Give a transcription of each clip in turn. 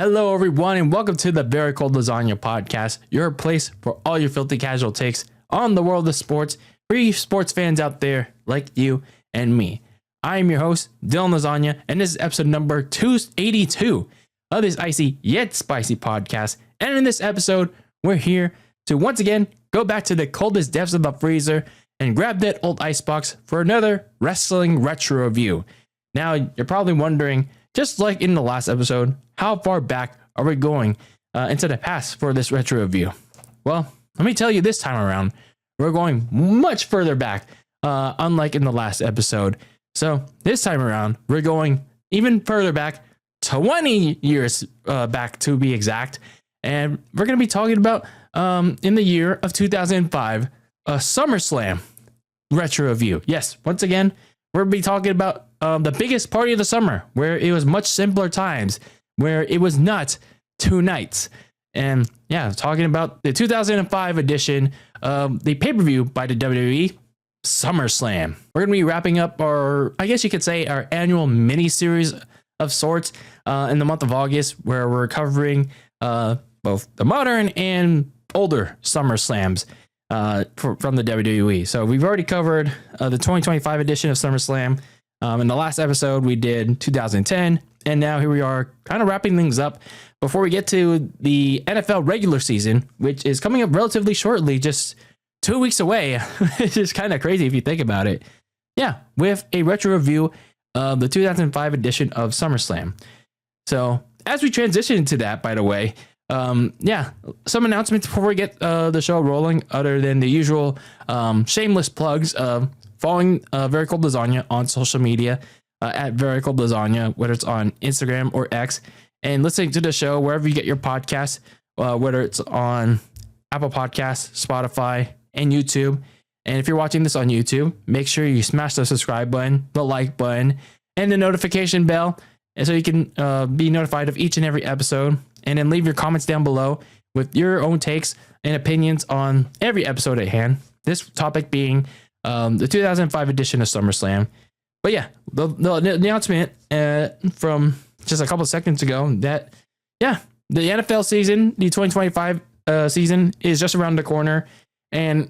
Hello, everyone, and welcome to the Very Cold Lasagna podcast, your place for all your filthy casual takes on the world of sports for you sports fans out there like you and me. I am your host, Dylan Lasagna, and this is episode number 282 of this icy yet spicy podcast. And in this episode, we're here to once again go back to the coldest depths of the freezer and grab that old icebox for another wrestling retro review. Now, you're probably wondering, just like in the last episode, how far back are we going into the past for this retro review? Well, let me tell you this time around, we're going much further back, unlike in the last episode. So this time around, we're going even further back, 20 years back to be exact. And we're going to be talking about, in the year of 2005, a SummerSlam retro review. Yes, once again, we're going to be talking about the biggest party of the summer, where it was much simpler times, where it was not two nights. And yeah, talking about the 2005 edition of the pay-per-view by the WWE Summerslam. We're going to be wrapping up our, I guess you could say, our annual mini-series of sorts in the month of August, where we're covering both the modern and older SummerSlams from the WWE. So we've already covered the 2025 edition of SummerSlam. In the last episode, we did 2010, and now here we are kind of wrapping things up before we get to the NFL regular season, which is coming up relatively shortly, just 2 weeks away. It's just kind of crazy if you think about it. Yeah, with a retro review of the 2005 edition of SummerSlam. So as we transition into that, by the way, yeah, some announcements before we get the show rolling, other than the usual shameless plugs of following Very Cold Lasagna on social media at Very Cold Lasagna, whether it's on Instagram or X, and listening to the show wherever you get your podcasts, whether it's on Apple Podcasts, Spotify, and YouTube. And if you're watching this on YouTube, make sure you smash the subscribe button, the like button, and the notification bell, and so you can be notified of each and every episode. And then leave your comments down below with your own takes and opinions on every episode at hand. This topic being the 2005 edition of SummerSlam. But yeah, the announcement from just a couple of seconds ago that, yeah, the NFL season, the 2025 season is just around the corner. And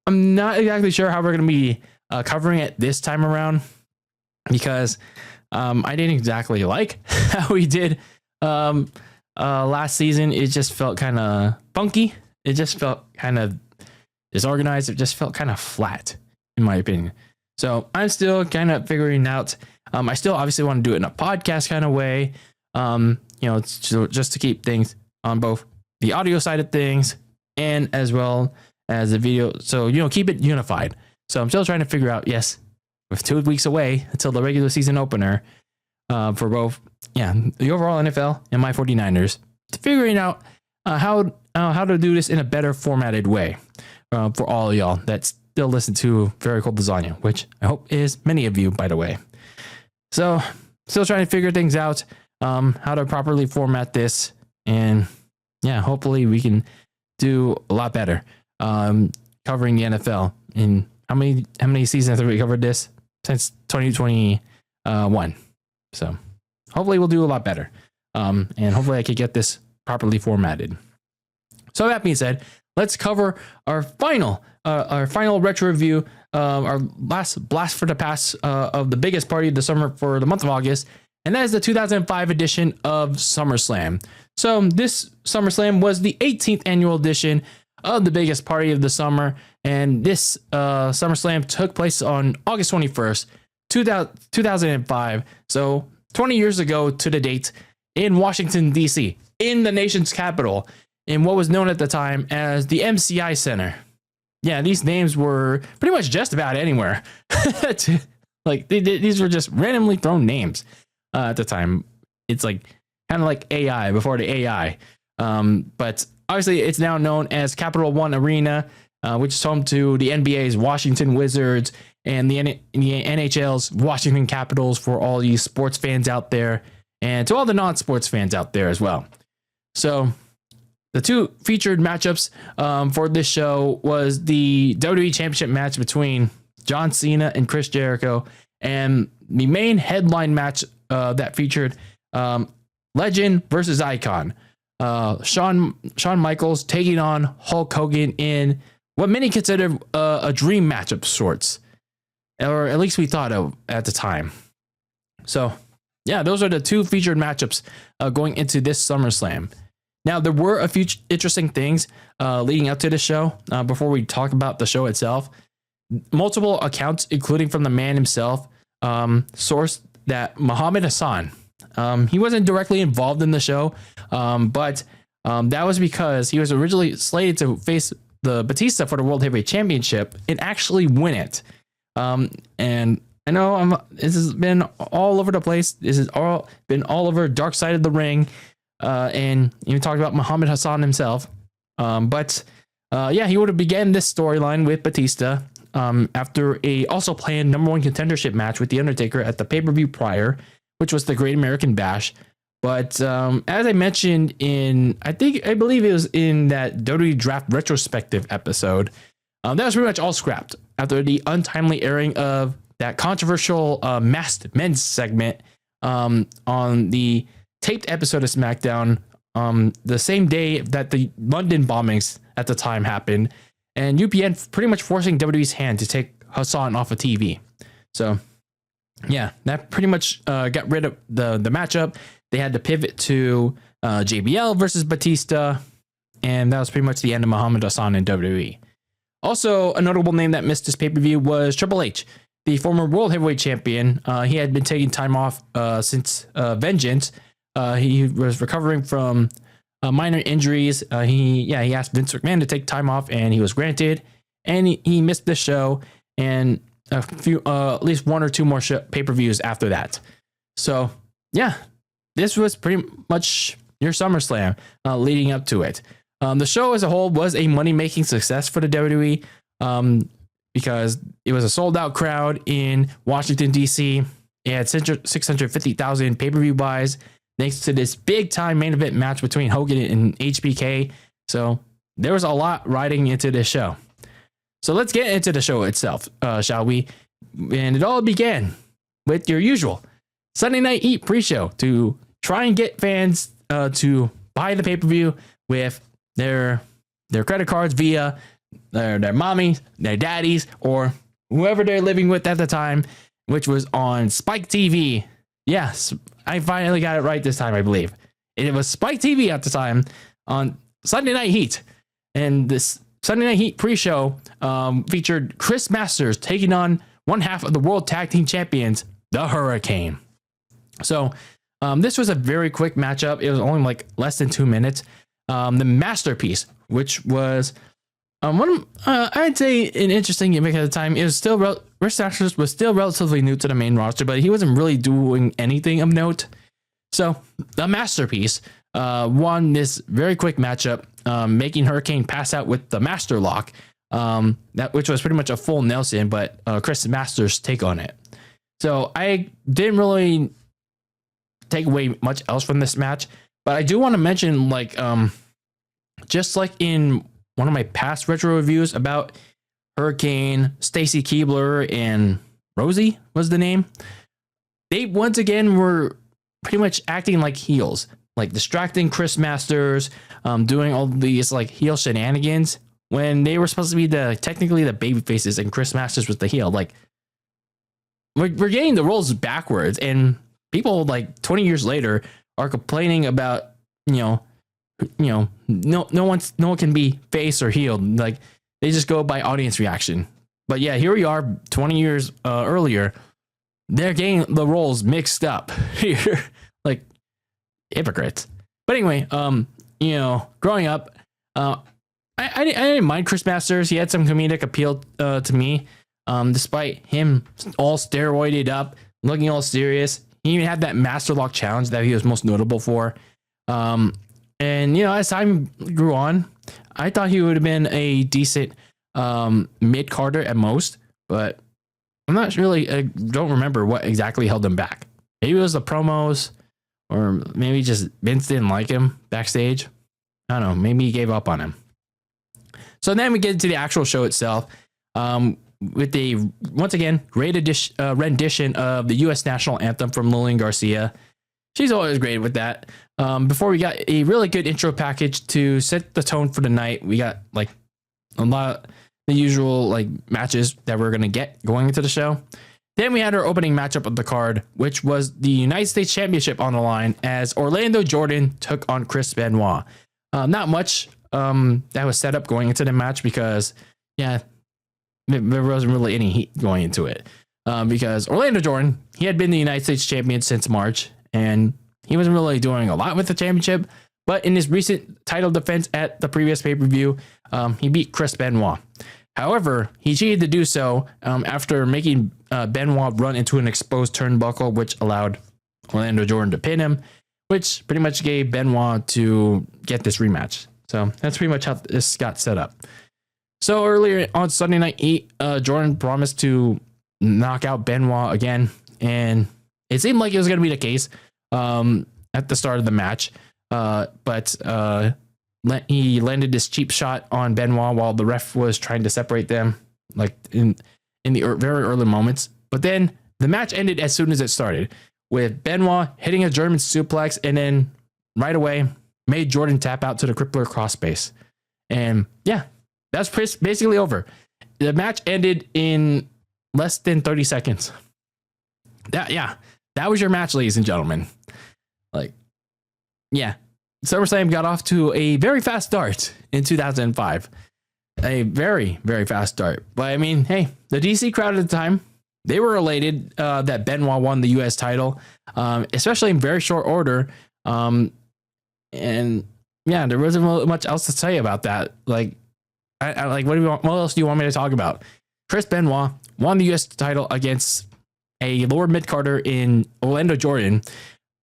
I'm not exactly sure how we're going to be covering it this time around, because I didn't exactly like how we did last season. It just felt kind of funky. It just felt kind of disorganized. It just felt kind of flat, in my opinion. So I'm still kind of figuring out. I still obviously want to do it in a podcast kind of way. It's just to keep things on both the audio side of things and as well as the video. So, keep it unified. So I'm still trying to figure out, yes, with 2 weeks away until the regular season opener for both, the overall NFL and my 49ers, figuring out how to do this in a better formatted way for all of y'all that still listen to Very Cold Lasagna, which I hope is many of you, by the way. So still trying to figure things out, how to properly format this, and hopefully we can do a lot better covering the NFL. In how many seasons have we covered this? Since 2021. So hopefully we'll do a lot better. And hopefully I could get this properly formatted. So that being said, let's cover our final retro review, our last blast for the past of the biggest party of the summer for the month of August. And that is the 2005 edition of SummerSlam. So this SummerSlam was the 18th annual edition of the biggest party of the summer. And this SummerSlam took place on August 21st, 2005. So 20 years ago to the date in Washington, D.C., in the nation's capital, in what was known at the time as the MCI Center. Yeah, these names were pretty much just about anywhere. These were just randomly thrown names at the time. It's like kind of like AI before the AI. But obviously, it's now known as Capital One Arena, which is home to the NBA's Washington Wizards and the NHL's Washington Capitals for all you sports fans out there, and to all the non-sports fans out there as well. So the two featured matchups for this show was the WWE Championship match between John Cena and Chris Jericho, and the main headline match that featured legend versus icon. Shawn Michaels taking on Hulk Hogan in what many consider a dream match of sorts, or at least we thought of at the time. So, yeah, those are the two featured matchups going into this SummerSlam. Now, there were a few interesting things leading up to the show before we talk about the show itself. Multiple accounts, including from the man himself, sourced that Muhammad Hassan, he wasn't directly involved in the show, but that was because he was originally slated to face the Batista for the World Heavyweight Championship and actually win it. And I know this has been all over the place. This has been all over Dark Side of the Ring, and even talked about Muhammad Hassan himself. But he would have began this storyline with Batista after a also planned number one contendership match with The Undertaker at the pay-per-view prior, which was the Great American Bash. But as I mentioned I believe it was in that WWE Draft retrospective episode, that was pretty much all scrapped after the untimely airing of that controversial masked men's segment on the taped episode of SmackDown the same day that the London bombings at the time happened, and UPN pretty much forcing WWE's hand to take Hassan off of TV. So, yeah, that pretty much got rid of the matchup. They had to pivot to JBL versus Batista, and that was pretty much the end of Muhammad Hassan in WWE. Also, a notable name that missed this pay-per-view was Triple H, the former World Heavyweight Champion. He had been taking time off since Vengeance. He was recovering from minor injuries. He asked Vince McMahon to take time off, and he was granted. And he missed the show and a few, at least one or two more pay-per-views after that. So, yeah, this was pretty much your SummerSlam leading up to it. The show as a whole was a money-making success for the WWE because it was a sold-out crowd in Washington, D.C. It had 650,000 pay-per-view buys thanks to this big-time main event match between Hogan and HBK. So there was a lot riding into this show. So let's get into the show itself, shall we? And it all began with your usual Sunday Night Heat pre-show to try and get fans to buy the pay-per-view with their credit cards via their mommy, their daddies, or whoever they're living with at the time, which was on Spike TV. Yes, I finally got it right this time, I believe. It was Spike TV at the time on Sunday Night Heat. And this Sunday Night Heat pre-show featured Chris Masters taking on one half of the World Tag Team Champions, the Hurricane. So this was a very quick matchup. It was only like less than 2 minutes. The masterpiece, which was I'd say an interesting gimmick at the time. It was still Chris Masters was still relatively new to the main roster, but he wasn't really doing anything of note. So the masterpiece won this very quick matchup, making Hurricane pass out with the Master Lock, which was pretty much a full Nelson, but Chris Masters' take on it. So I didn't really take away much else from this match, but I do want to mention, like, just like in one of my past retro reviews about Hurricane, Stacy Keibler, and Rosie was the name. They once again were pretty much acting like heels, like distracting Chris Masters, doing all these like heel shenanigans when they were supposed to be technically the baby faces and Chris Masters was the heel. Like, we're getting the roles backwards, and people like 20 years later are complaining about, no one can be face or heel. Like, they just go by audience reaction. But yeah, here we are 20 years earlier. They're getting the roles mixed up here. Like, hypocrites. But anyway, growing up, I didn't mind Chris Masters. He had some comedic appeal to me, despite him all steroided up, looking all serious. He even had that Master Lock challenge that he was most notable for. And, as time grew on, I thought he would have been a decent mid-carder at most, but I'm not really, I don't remember what exactly held him back. Maybe it was the promos, or maybe just Vince didn't like him backstage. I don't know. Maybe he gave up on him. So then we get into the actual show itself with a, once again, great rendition of the U.S. national anthem from Lillian Garcia. she's always great with that. Before we got a really good intro package to set the tone for the night. We got like a lot of the usual like matches that we're gonna get going into the show. Then we had our opening matchup of the card, which was the United States Championship on the line as Orlando Jordan took on Chris Benoit. Not much that was set up going into the match because, yeah, there wasn't really any heat going into it. Because Orlando Jordan, he had been the United States champion since March, and he wasn't really doing a lot with the championship. But in his recent title defense at the previous pay-per-view, he beat Chris Benoit. However, he cheated to do so after making Benoit run into an exposed turnbuckle, which allowed Orlando Jordan to pin him, which pretty much gave Benoit to get this rematch. So that's pretty much how this got set up. So earlier on Sunday Night Heat, Jordan promised to knock out Benoit again, and it seemed like it was going to be the case at the start of the match. But he landed this cheap shot on Benoit while the ref was trying to separate them, like in the very early moments. But then the match ended as soon as it started, with Benoit hitting a German suplex and then right away made Jordan tap out to the crippler crossface. And yeah, that's basically over. The match ended in less than 30 seconds. That was your match, ladies and gentlemen. Like, yeah, SummerSlam got off to a very fast start in 2005. A very, very fast start. But I mean, hey, the DC crowd at the time, they were elated that Benoit won the US title, especially in very short order. And yeah, there wasn't much else to say about that. Like, I like, what else do you want me to talk about? Chris Benoit won the US title against a lower mid-carder in Orlando Jordan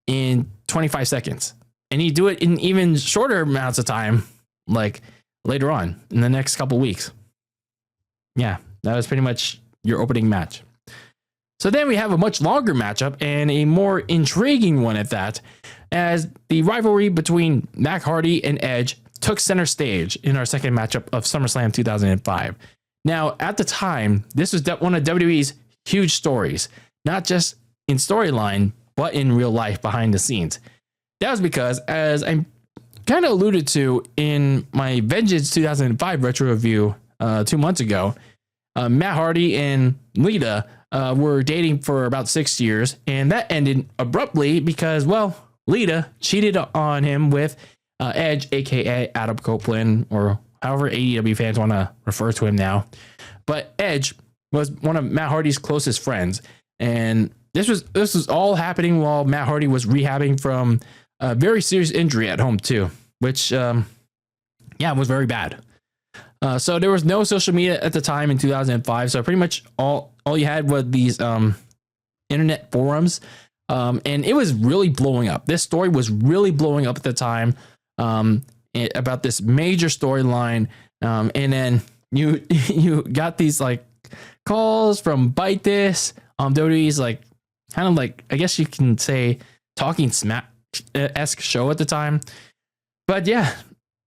in 25 seconds. And he do it in even shorter amounts of time, like later on in the next couple weeks. Yeah, that was pretty much your opening match. So then we have a much longer matchup and a more intriguing one at that, as the rivalry between Matt Hardy and Edge took center stage in our second matchup of SummerSlam 2005. Now, at the time, this was one of WWE's huge stories, not just in storyline, but in real life behind the scenes. That was because, as I kind of alluded to in my Vengeance 2005 retro review 2 months ago, Matt Hardy and Lita were dating for about 6 years, and that ended abruptly because, well, Lita cheated on him with Edge, aka Adam Copeland, or however AEW fans want to refer to him now. But Edge was one of Matt Hardy's closest friends, and this was all happening while Matt Hardy was rehabbing from a very serious injury at home too, which was very bad. So there was no social media at the time in 2005, so pretty much all you had was these internet forums, and it was really blowing up. This story was really blowing up at the time about this major storyline, and then you got these like calls from Bite This, WWE's like kind of like, I guess you can say, Talking Smack-esque show at the time. But yeah,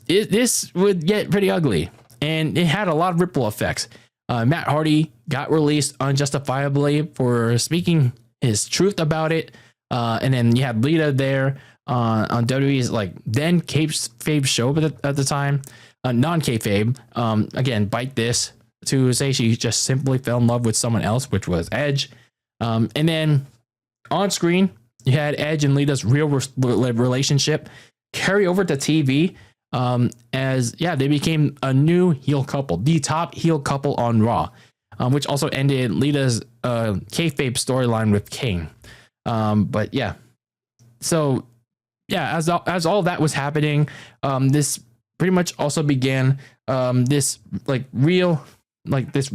this would get pretty ugly, and it had a lot of ripple effects. Matt Hardy got released unjustifiably for speaking his truth about it, and then you had Lita there on WWE's like then kayfabe show at the time, non-kayfabe. Again, Bite This, to say she just simply fell in love with someone else, which was Edge. And then on screen, you had Edge and Lita's real relationship carry over to TV, as they became a new heel couple, the top heel couple on Raw, which also ended Lita's kayfabe storyline with Kane. But yeah, so yeah, as all that was happening, this pretty much also began this like real, like this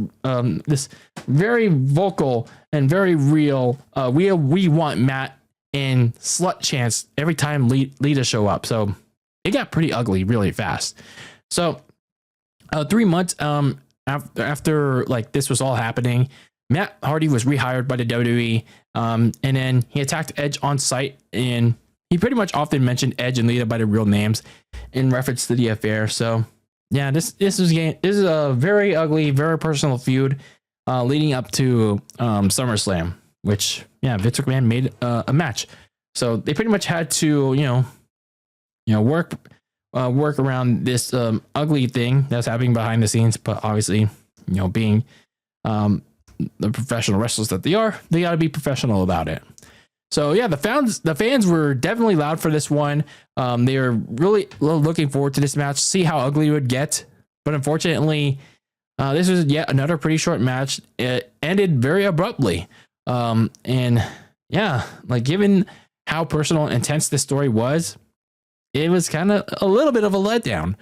very vocal and very real we want Matt and slut chants every time Lita show up. So it got pretty ugly really fast. So 3 months after like this was all happening, Matt Hardy was rehired by the WWE, and then he attacked Edge on site, and he pretty much often mentioned Edge and Lita by their real names in reference to the affair. So yeah, this is a very ugly, very personal feud leading up to SummerSlam, which Vince McMahon made a match So they pretty much had to, work around this ugly thing that's happening behind the scenes. But obviously, being the professional wrestlers that they are, they got to be professional about it. So yeah, the fans were definitely loud for this one. They were really looking forward to this match, see how ugly it would get. But unfortunately, this was yet another pretty short match. It ended very abruptly. And yeah, like given how personal and intense this story was, it was kind of a little bit of a letdown.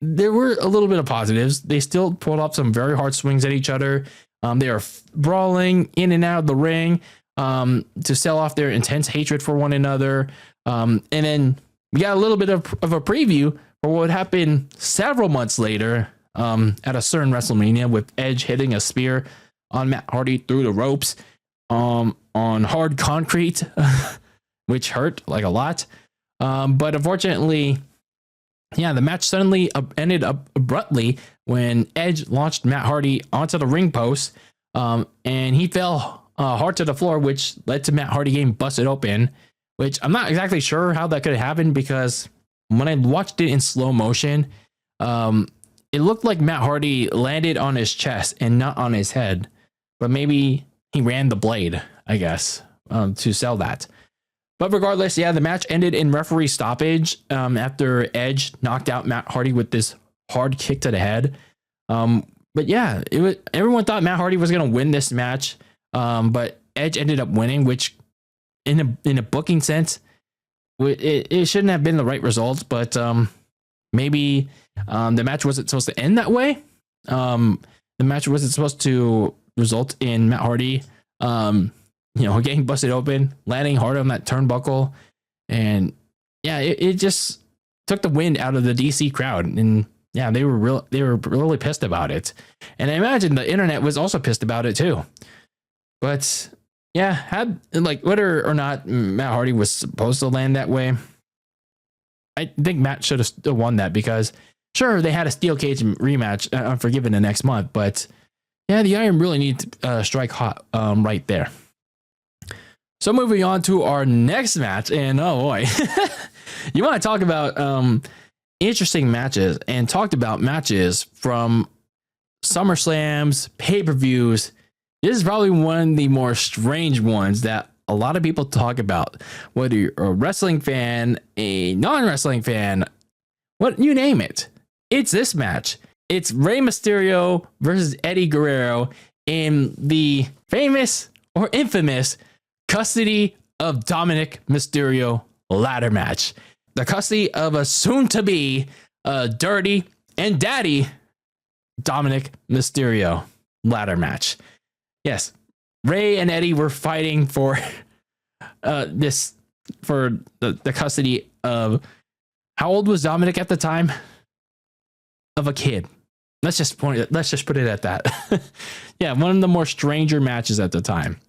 There were a little bit of positives. They still pulled up some very hard swings at each other. They are brawling in and out of the ring to sell off their intense hatred for one another. And then we got a little bit of a preview for what would happen several months later at a certain WrestleMania, with Edge hitting a spear on Matt Hardy through the ropes on hard concrete, which hurt like a lot. But unfortunately, yeah, the match suddenly ended up abruptly when Edge launched Matt Hardy onto the ring post, and he fell hard to the floor, which led to Matt Hardy getting busted open, which I'm not exactly sure how that could have happened, because when I watched it in slow motion, it looked like Matt Hardy landed on his chest and not on his head, but maybe he ran the blade, I guess, to sell that. But regardless, yeah, the match ended in referee stoppage after Edge knocked out Matt Hardy with this hard kick to the head. But yeah, everyone thought Matt Hardy was going to win this match, but Edge ended up winning, which in a booking sense, it shouldn't have been the right result. But maybe the match wasn't supposed to end that way. The match wasn't supposed to result in Matt Hardy getting busted open, landing hard on that turnbuckle. And yeah, it just took the wind out of the DC crowd. And yeah, they were really pissed about it. And I imagine the internet was also pissed about it too. But yeah, whether or not Matt Hardy was supposed to land that way, I think Matt should have still won that, because sure, they had a steel cage rematch, Unforgiven, the next month, but yeah, the iron really needs to strike hot right there. So moving on to our next match, and oh boy, you want to talk about interesting matches, and talked about matches from SummerSlams, pay-per-views. This is probably one of the more strange ones that a lot of people talk about, whether you're a wrestling fan, a non-wrestling fan, what you name it. It's this match. It's Rey Mysterio versus Eddie Guerrero in the famous or infamous custody of Dominic Mysterio ladder match. The custody of a soon-to-be dirty and daddy Dominic Mysterio ladder match. Yes, Rey and Eddie were fighting for the custody of, how old was Dominic at the time? Of a kid. Let's just put it at that. Yeah, one of the more stranger matches at the time.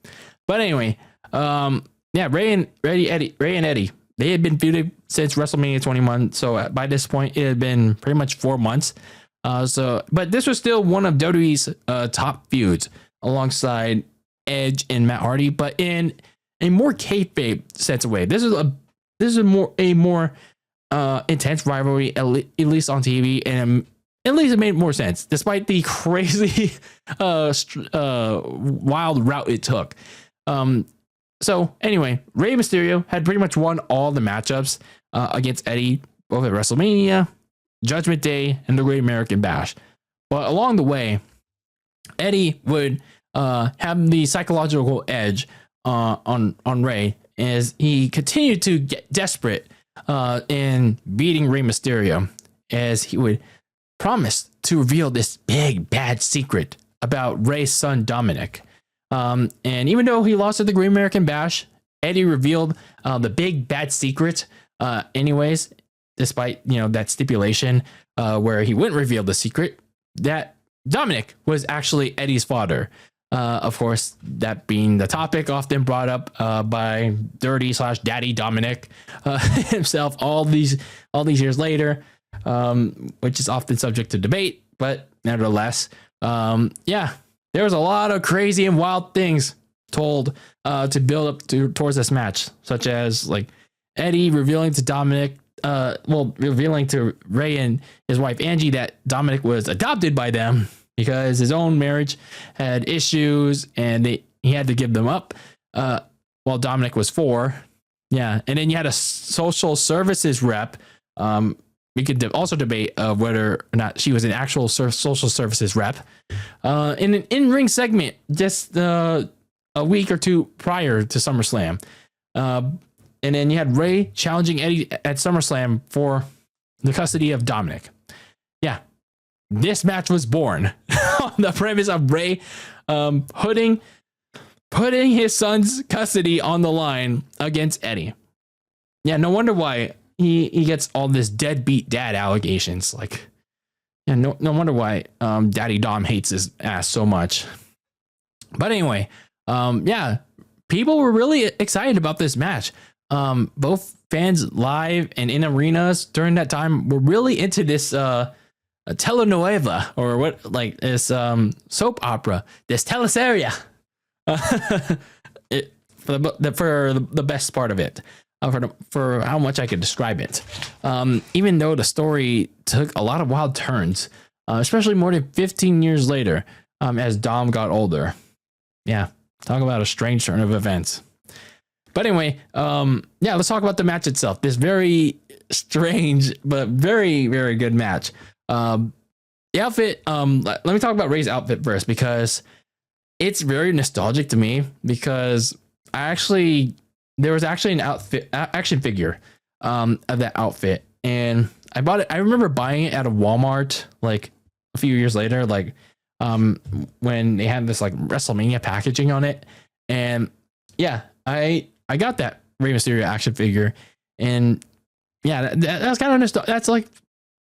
But anyway, Rey and Eddie, they had been feuded since WrestleMania 21. So by this point, it had been pretty much 4 months. But this was still one of WWE's top feuds alongside Edge and Matt Hardy, but in a more kayfabe sense of way. This is a more intense rivalry, at least on TV, and at least it made more sense, despite the crazy, wild route it took. So anyway, Rey Mysterio had pretty much won all the matchups against Eddie, both at WrestleMania, Judgment Day, and the Great American Bash. But along the way, Eddie would have the psychological edge on Rey as he continued to get desperate in beating Rey Mysterio, as he would promise to reveal this big bad secret about Rey's son Dominic. And even though he lost at the Great American Bash, Eddie revealed the big bad secret anyways, despite that stipulation where he wouldn't reveal the secret, that Dominic was actually Eddie's father. Of course, that being the topic often brought up by dirty/daddy Dominic himself all these years later, which is often subject to debate, but nevertheless, there was a lot of crazy and wild things told to build up towards this match, such as like Eddie revealing to Dominic, revealing to Ray and his wife Angie that Dominic was adopted by them because his own marriage had issues and he had to give them up while Dominic was 4. Yeah. And then you had a social services rep. We could also debate whether or not she was an actual social services rep in an in-ring segment just a week or 2 prior to SummerSlam. And then you had Ray challenging Eddie at SummerSlam for the custody of Dominic. Yeah, this match was born on the premise of Ray putting his son's custody on the line against Eddie. Yeah, no wonder why he gets all this deadbeat dad allegations. Like, yeah, no wonder why Daddy Dom hates his ass so much. But anyway, yeah, people were really excited about this match. Both fans live and in arenas during that time were really into this telenovela, or what, like this soap opera, this teleserie. For the best part of it, for how much I could describe it. Even though the story took a lot of wild turns, especially more than 15 years later, as Dom got older. Yeah, talk about a strange turn of events. But anyway, yeah, let's talk about the match itself. This very strange but very, very good match. The outfit, let me talk about Ray's outfit first, because it's very nostalgic to me, because there was actually an action figure of that outfit, and I bought it. I remember buying it at a Walmart like a few years later, like when they had this like WrestleMania packaging on it. And yeah, I got that Rey Mysterio action figure, and yeah, that's kind of nostalgic.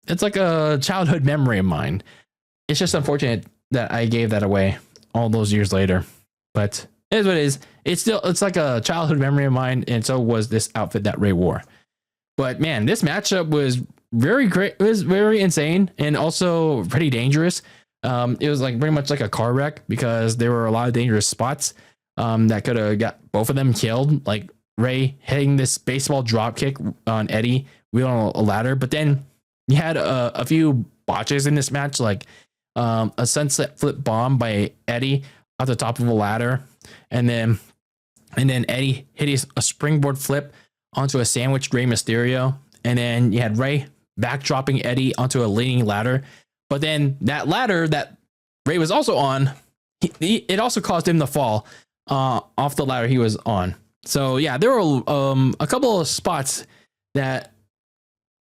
It's like a childhood memory of mine. It's just unfortunate that I gave that away all those years later, but it is what it is. It's like a childhood memory of mine, and so was this outfit that Ray wore. But man, this matchup was very great. It was very insane and also pretty dangerous. It was like pretty much like a car wreck, because there were a lot of dangerous spots that could have got both of them killed, like Ray hitting this baseball drop kick on Eddie wheeling on a ladder. But then you had a few botches in this match, like a sunset flip bomb by Eddie off the top of a ladder, and then Eddie hit a springboard flip onto a sandwiched Rey Mysterio, and then you had Ray backdropping Eddie onto a leaning ladder. But then that ladder that Ray was also on, it also caused him to fall off the ladder he was on. So yeah, there were a couple of spots that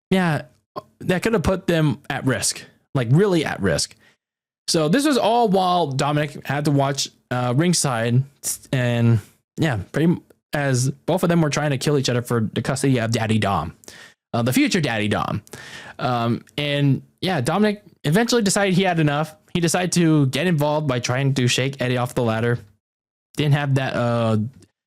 could have put them at risk, like really at risk. So this was all while Dominic had to watch ringside, and yeah, as both of them were trying to kill each other for the custody of Daddy Dom, the future Daddy Dom. And yeah, Dominic eventually decided he had enough. He decided to get involved by trying to shake Eddie off the ladder. Didn't have that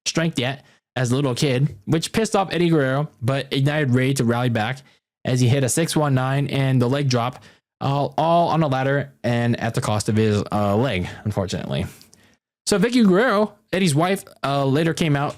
strength yet as a little kid, which pissed off Eddie Guerrero, but ignited Ray to rally back as he hit a 619 and the leg drop, all on a ladder and at the cost of his leg, unfortunately. So Vicky Guerrero, Eddie's wife, later came out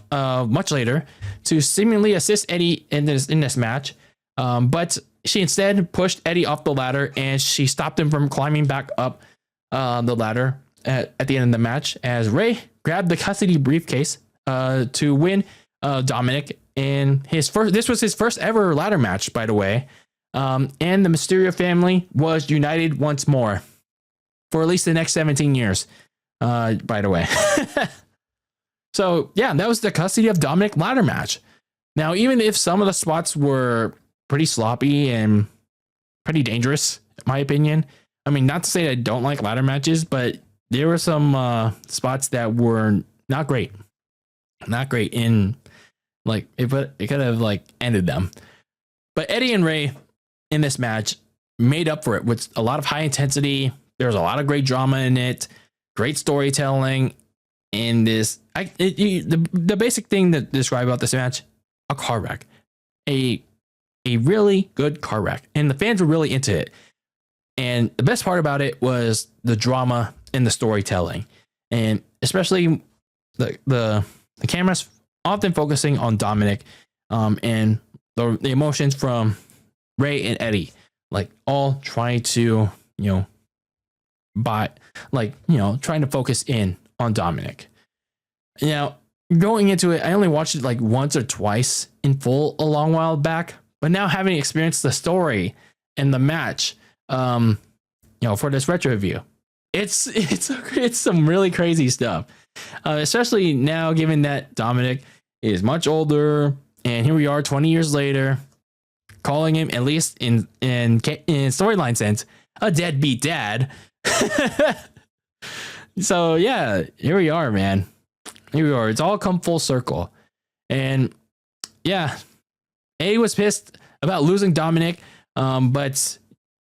much later to seemingly assist Eddie in this match, but she instead pushed Eddie off the ladder, and she stopped him from climbing back up the ladder at the end of the match, as Ray grabbed the custody briefcase to win Dominic in his first. This was his first ever ladder match, by the way. And the Mysterio family was united once more for at least the next 17 years, by the way. So yeah, that was the custody of Dominic ladder match. Now, even if some of the spots were pretty sloppy and pretty dangerous, in my opinion, I mean, not to say I don't like ladder matches, but there were some spots that were not great. Not great in, like, it could have like ended them. But Eddie and Ray in this match made up for it with a lot of high intensity. There was a lot of great drama in it, great storytelling in this. The basic thing to describe about this match: a car wreck, a really good car wreck, and the fans were really into it. And the best part about it was the drama and the storytelling, and especially the camera's often focusing on Dominic, and the emotions from Ray and Eddie, like all trying to, trying to focus in on Dominic. Now, going into it, I only watched it like once or twice in full a long while back, but now having experienced the story and the match, for this retro review, it's some really crazy stuff. Especially now, given that Dominic is much older, and here we are 20 years later, calling him, at least in storyline sense, a deadbeat dad. So yeah, here we are, man. Here we are. It's all come full circle. And yeah, Eddie was pissed about losing Dominic, but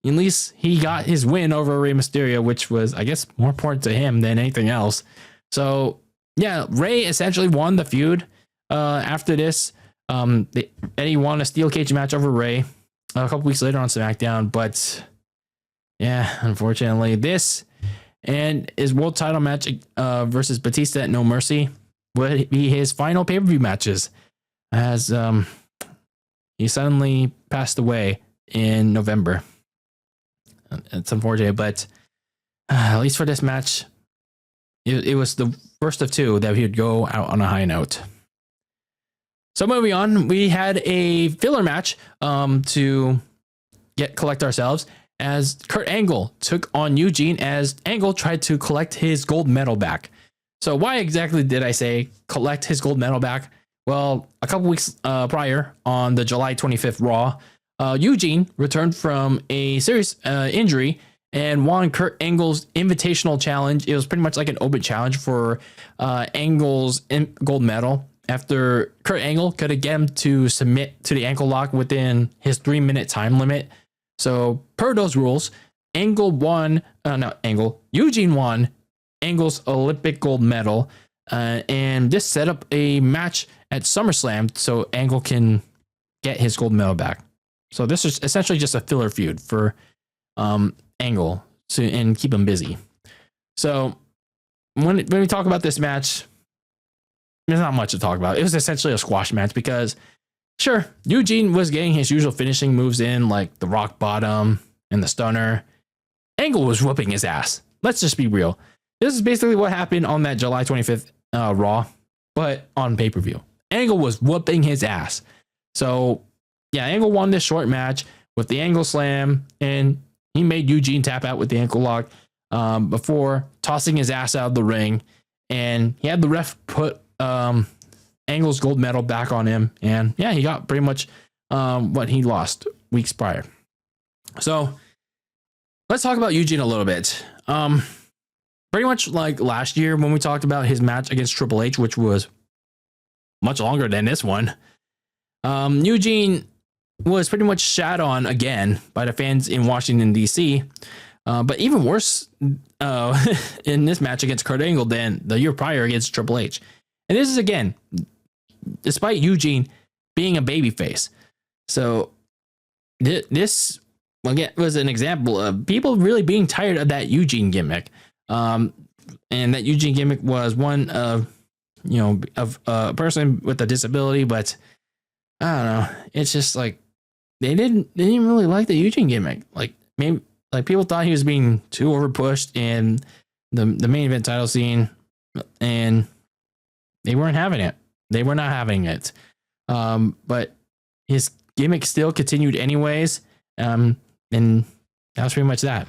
at least he got his win over Rey Mysterio, which was, I guess, more important to him than anything else. So yeah, Ray essentially won the feud. After this, Eddie won a steel cage match over Ray a couple weeks later on SmackDown, but yeah, unfortunately, this and his world title match versus Batista at No Mercy would be his final pay-per-view matches, as he suddenly passed away in November. It's unfortunate, but at least for this match, it was the first of two that he would go out on a high note. So moving on, we had a filler match to collect ourselves, as Kurt Angle took on Eugene as Angle tried to collect his gold medal back. So why exactly did I say collect his gold medal back? Well, a couple weeks prior, on the July 25th Raw, Eugene returned from a serious injury and won Kurt Angle's invitational challenge. It was pretty much like an open challenge for Angle's gold medal, after Kurt Angle could get him to submit to the ankle lock within his 3-minute time limit. So per those rules, Eugene won Angle's Olympic gold medal, and this set up a match at SummerSlam so Angle can get his gold medal back. So this is essentially just a filler feud for Angle and keep him busy. So when we talk about this match, there's not much to talk about. It was essentially a squash match because, sure, Eugene was getting his usual finishing moves in, like the rock bottom and the stunner. Angle was whooping his ass. Let's just be real. This is basically what happened on that July 25th Raw, but on pay-per-view. Angle was whooping his ass. So, yeah, Angle won this short match with the Angle Slam, and he made Eugene tap out with the ankle lock before tossing his ass out of the ring. And he had the ref put Angle's gold medal back on him, and yeah, he got pretty much what he lost weeks prior. So let's talk about Eugene a little bit. Pretty much like last year when we talked about his match against Triple H, which was much longer than this one. Eugene was pretty much shat on again by the fans in Washington, D.C., but even worse in this match against Kurt Angle than the year prior against Triple H. And this is, again, despite Eugene being a babyface. So this, again, was an example of people really being tired of that Eugene gimmick. And that Eugene gimmick was one of a person with a disability, but I don't know. It's just like they didn't really like the Eugene gimmick. Like, maybe like people thought he was being too overpushed in the main event title scene, and they weren't having it. They were not having it. But his gimmick still continued anyways. And that was pretty much that.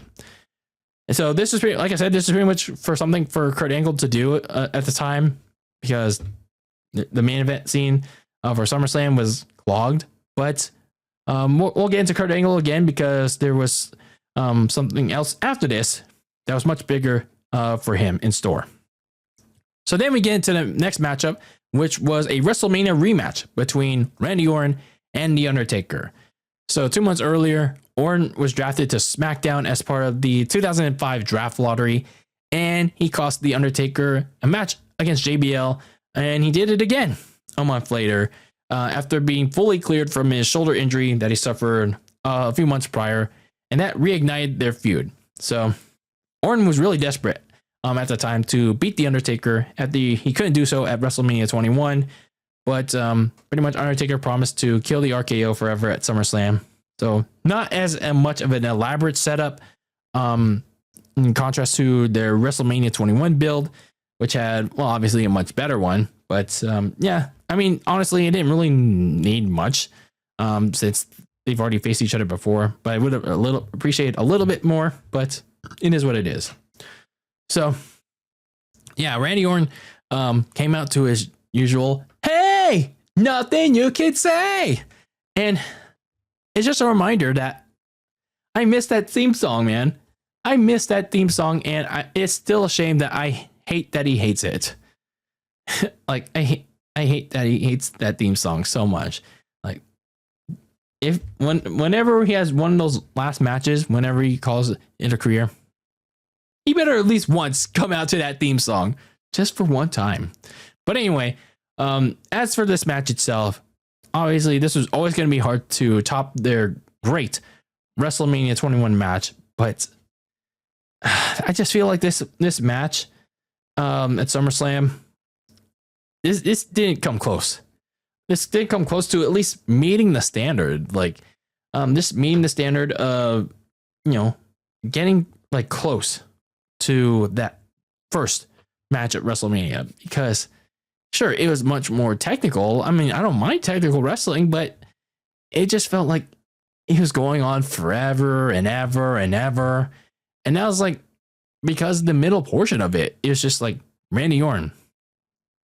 And so this is pretty, like I said, this is pretty much for something for Kurt Angle to do at the time, because the main event scene for SummerSlam was clogged. But we'll get into Kurt Angle again, because there was something else after this that was much bigger for him in store. So then we get into the next matchup, which was a WrestleMania rematch between Randy Orton and The Undertaker. So 2 months earlier, Orton was drafted to SmackDown as part of the 2005 draft lottery, and he cost The Undertaker a match against JBL, and he did it again a month later after being fully cleared from his shoulder injury that he suffered a few months prior, and that reignited their feud. So Orton was really desperate at the time to beat the Undertaker. He couldn't do so at WrestleMania 21, but pretty much Undertaker promised to kill the RKO forever at SummerSlam. So not as much of an elaborate setup, in contrast to their WrestleMania 21 build, which had, well, obviously a much better one. But yeah, I mean, honestly, it didn't really need much since they've already faced each other before. But I would have appreciated a little bit more, but it is what it is. So yeah, Randy Orton came out to his usual, "Hey, nothing you can say," and it's just a reminder that I missed that theme song, man. I missed that theme song, and it's still a shame that I hate that he hates it. Like I hate that he hates that theme song so much. Like whenever he has one of those last matches, whenever he calls it a career, he better at least once come out to that theme song just for one time. But anyway, as for this match itself, obviously this was always going to be hard to top their great WrestleMania 21 match, but I just feel like this match at SummerSlam, this didn't come close. This didn't come close to at least meeting the standard. Like this meeting the standard of, getting like close to that first match at WrestleMania, because sure, it was much more technical. I mean, I don't mind technical wrestling, but it just felt like it was going on forever and ever and ever. And that was like, because the middle portion of it is just like Randy Orton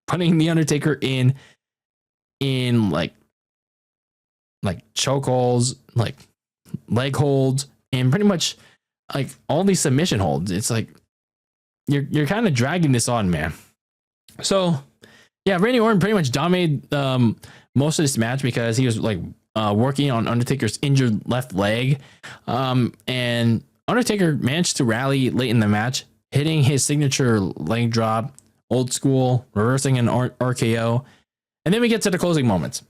putting the Undertaker in like chokeholds, like leg holds, and pretty much like all these submission holds. It's like you're kind of dragging this on, man. So yeah, Randy Orton pretty much dominated most of this match because he was like working on Undertaker's injured left leg, and Undertaker managed to rally late in the match, hitting his signature leg drop, old school, reversing an RKO. And then we get to the closing moments.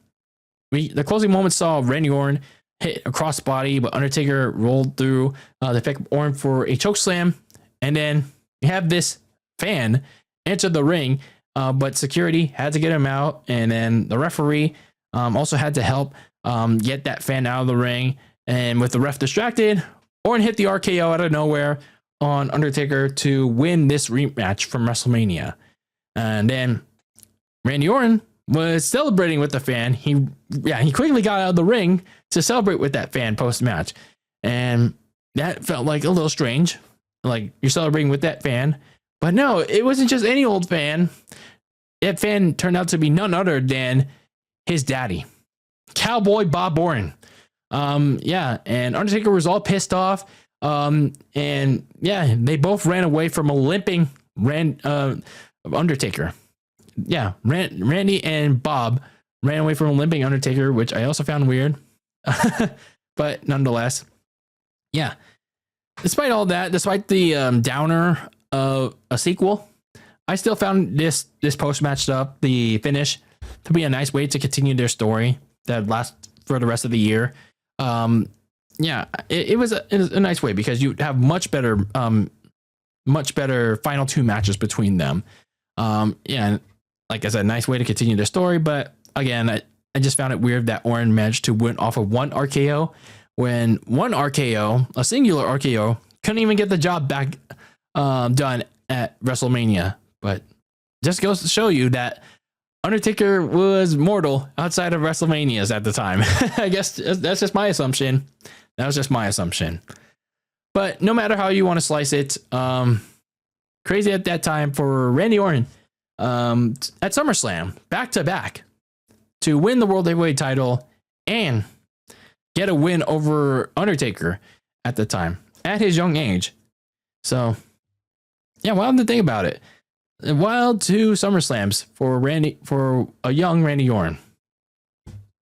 The closing moments saw Randy Orton hit a crossbody, but Undertaker rolled through to pick Orton for a chokeslam. And then you have this fan enter the ring, but security had to get him out. And then the referee also had to help get that fan out of the ring. And with the ref distracted, Orton hit the RKO out of nowhere on Undertaker to win this rematch from WrestleMania. And then Randy Orton was celebrating with the fan. He quickly got out of the ring to celebrate with that fan post-match. And that felt like a little strange. Like, you're celebrating with that fan. But no, it wasn't just any old fan. That fan turned out to be none other than his daddy, Cowboy Bob Orton. And Undertaker was all pissed off. And yeah, they both ran away from a limping Undertaker. Yeah, Randy and Bob ran away from a limping Undertaker, which I also found weird. But nonetheless, yeah. Despite all that, despite the downer of a sequel, I still found this post-match stuff, the finish, to be a nice way to continue their story that lasts for the rest of the year. It was a nice way because you have much better final two matches between them. And like I said, nice way to continue their story. But again, I just found it weird that Orton managed to win off of one RKO when one RKO, a singular RKO, couldn't even get the job back done at WrestleMania. But just goes to show you that Undertaker was mortal outside of WrestleManias at the time. I guess that's just my assumption. That was just my assumption. But no matter how you want to slice it, crazy at that time for Randy Orton at SummerSlam, back to back, to win the World Heavyweight title and get a win over Undertaker at the time, at his young age. So, yeah, wild to think about it. Wild two SummerSlams for a young Randy Orton.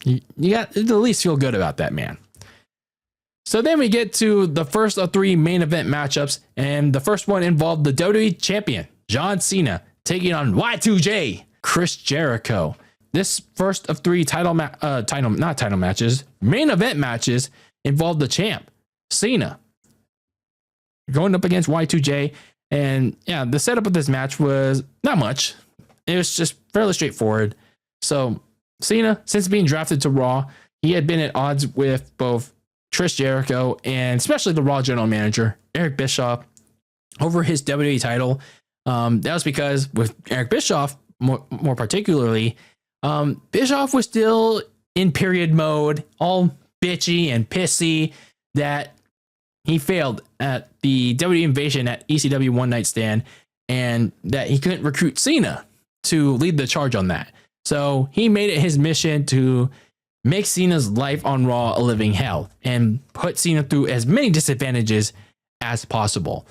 You got to at least feel good about that, man. So then we get to the first of three main event matchups, and the first one involved the WWE champion, John Cena, taking on Y2J, Chris Jericho. This first of three main event matches involved the champ, Cena, going up against Y2J. And yeah, the setup of this match was not much. It was just fairly straightforward. So Cena, since being drafted to Raw, he had been at odds with both Chris Jericho and especially the Raw general manager, Eric Bischoff, over his WWE title. That was because with Eric Bischoff, more particularly, Bischoff was still in period mode, all bitchy and pissy that he failed at the WWE invasion at ECW One Night Stand and that he couldn't recruit Cena to lead the charge on that. So he made it his mission to make Cena's life on Raw a living hell and put Cena through as many disadvantages as possible.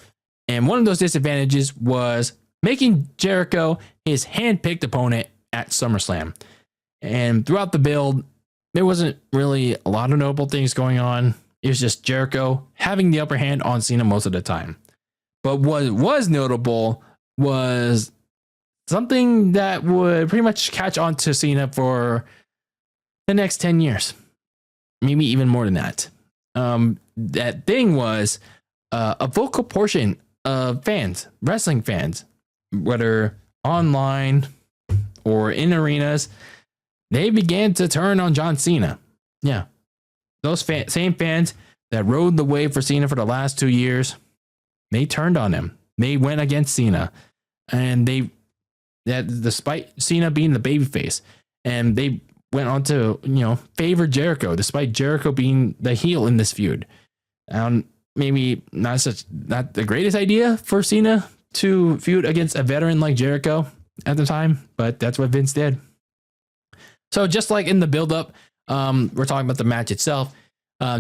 And one of those disadvantages was making Jericho his handpicked opponent at SummerSlam. And throughout the build, there wasn't really a lot of notable things going on. It was just Jericho having the upper hand on Cena most of the time. But what was notable was something that would pretty much catch on to Cena for the next 10 years. Maybe even more than that. That thing was a vocal portion of fans, wrestling fans, whether online or in arenas, they began to turn on John Cena. Yeah. Those same fans that rode the wave for Cena for the last 2 years, they turned on him. They went against Cena. And despite Cena being the babyface, and they went on to, favor Jericho, despite Jericho being the heel in this feud. Maybe not the greatest idea for Cena to feud against a veteran like Jericho at the time, but that's what Vince did. So just like in the build-up, we're talking about the match itself.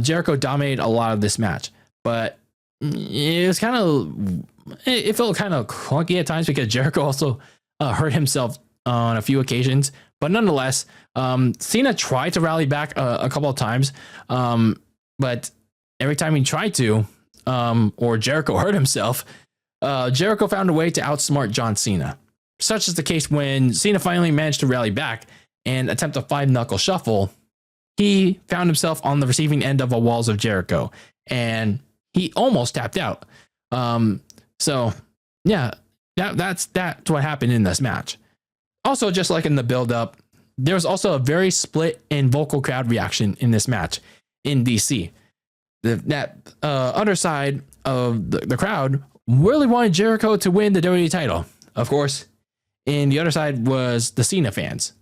Jericho dominated a lot of this match, but it felt kind of clunky at times because Jericho also hurt himself on a few occasions. But nonetheless, Cena tried to rally back a couple of times, but every time he tried to, or Jericho hurt himself, Jericho found a way to outsmart John Cena. Such is the case when Cena finally managed to rally back and attempt a 5-knuckle shuffle. He found himself on the receiving end of a Walls of Jericho, and he almost tapped out. So yeah, that's what happened in this match. Also, just like in the build-up, there was also a very split and vocal crowd reaction in this match in DC. That underside of the crowd really wanted Jericho to win the WWE title, of course, and the other side was the Cena fans.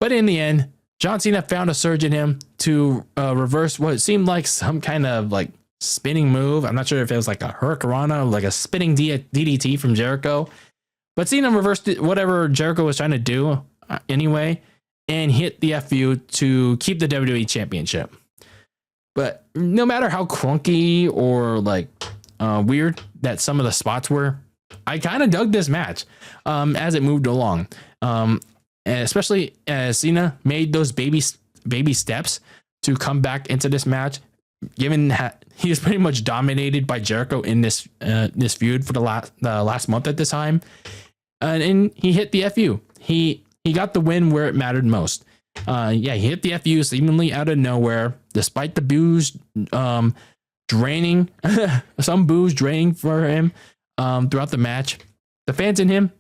But in the end, John Cena found a surge in him to reverse what seemed like some kind of like spinning move. I'm not sure if it was like a Hurricanrana, like a spinning DDT from Jericho. But Cena reversed whatever Jericho was trying to do anyway and hit the FU to keep the WWE Championship. But no matter how clunky or like weird that some of the spots were, I kind of dug this match as it moved along. And especially as Cena made those baby steps to come back into this match, given that he was pretty much dominated by Jericho in this feud for the last month at this time. And he hit the FU. He got the win where it mattered most. He hit the FU seemingly out of nowhere, despite the boos draining, some boos draining for him throughout the match. The fans in him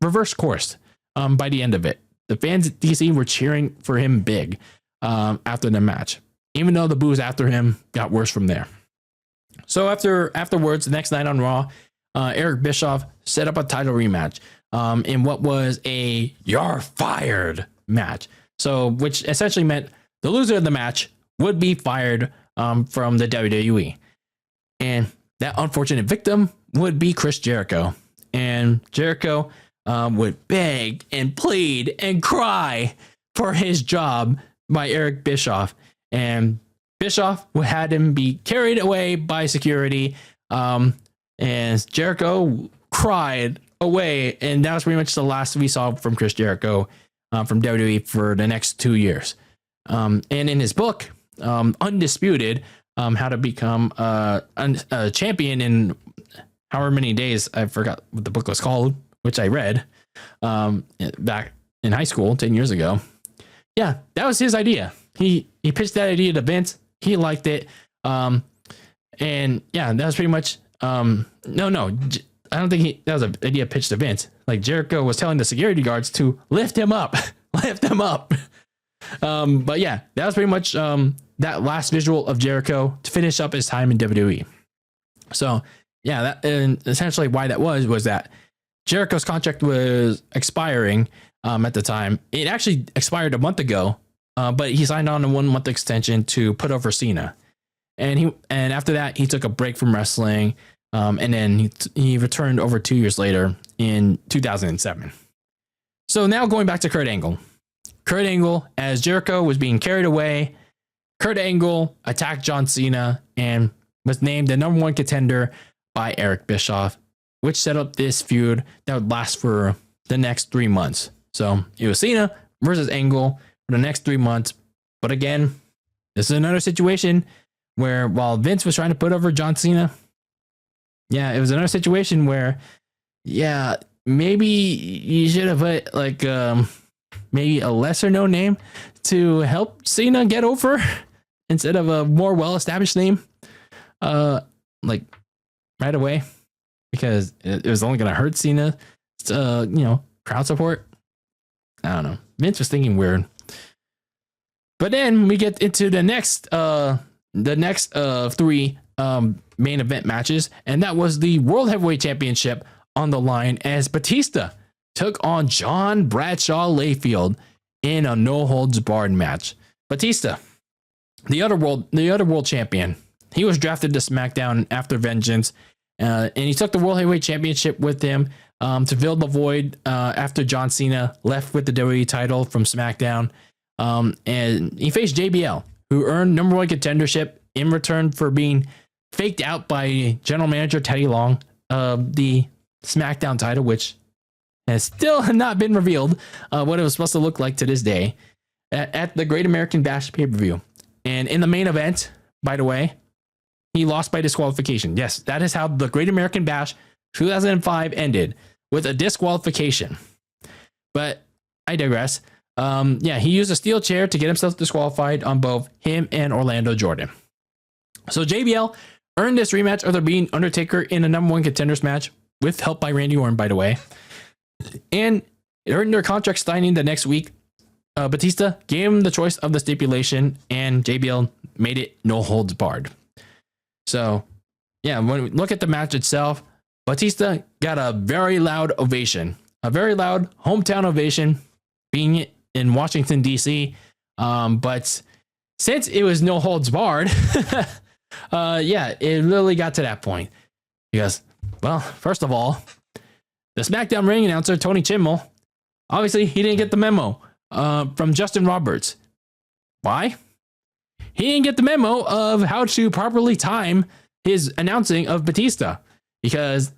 reversed course by the end of it. The fans at DC were cheering for him big after the match, even though the boos after him got worse from there. So afterwards, the next night on Raw, Eric Bischoff set up a title rematch in what was a "You're fired" match. So, which essentially meant the loser of the match would be fired from the WWE. And that unfortunate victim would be Chris Jericho. And Jericho would beg and plead and cry for his job by Eric Bischoff. And Bischoff had him be carried away by security. And Jericho cried away. And that was pretty much the last we saw from Chris Jericho from WWE for the next 2 years. And in his book, Undisputed, How to Become a Champion in however many days, I forgot what the book was called, which I read back in high school 10 years ago. Yeah, that was his idea. He pitched that idea to Vince. He liked it. And yeah, that was pretty much I don't think that was an idea pitched to Vince. Like Jericho was telling the security guards to lift him up, lift him up. But yeah, that was pretty much that last visual of Jericho to finish up his time in WWE. So yeah, that, and essentially why that was that Jericho's contract was expiring at the time. It actually expired a month ago, but he signed on a 1 month extension to put over Cena. And after that, he took a break from wrestling. And then he returned over 2 years later in 2007. So now going back to Kurt Angle. Kurt Angle, as Jericho was being carried away, Kurt Angle attacked John Cena and was named the number 1 contender by Eric Bischoff, which set up this feud that would last for the next 3 months. So it was Cena versus Angle for the next 3 months. But again, this is another situation where while Vince was trying to put over John Cena, yeah, it was another situation where, yeah, maybe you should have put like maybe a lesser known name to help Cena get over instead of a more well-established name, like right away, because it was only going to hurt Cena, crowd support. I don't know. Vince was thinking weird. But then we get into the next 3 main event matches, and that was the World Heavyweight Championship on the line as Batista took on John Bradshaw Layfield in a no holds barred match. Batista, the other world champion, he was drafted to SmackDown after Vengeance, and he took the World Heavyweight Championship with him to fill the void after John Cena left with the WWE title from SmackDown, and he faced JBL, who earned number 1 contendership in return for being faked out by general manager Teddy Long of the SmackDown title, which has still not been revealed what it was supposed to look like to this day at the Great American Bash pay-per-view. And in the main event, by the way, he lost by disqualification. Yes, that is how the Great American Bash 2005 ended, with a disqualification. But I digress. He used a steel chair to get himself disqualified on both him and Orlando Jordan. So JBL earned this rematch of the being Undertaker in a number 1 contenders match with help by Randy Orton, by the way. And earned their contract signing the next week. Batista gave him the choice of the stipulation, and JBL made it no holds barred. So, yeah, when we look at the match itself, Batista got a very loud ovation, a very loud hometown ovation, being in Washington, D.C. But since it was no holds barred, it really got to that point. Because, well, first of all, the SmackDown ring announcer, Tony Chimel, obviously he didn't get the memo from Justin Roberts. Why? He didn't get the memo of how to properly time his announcing of Batista, because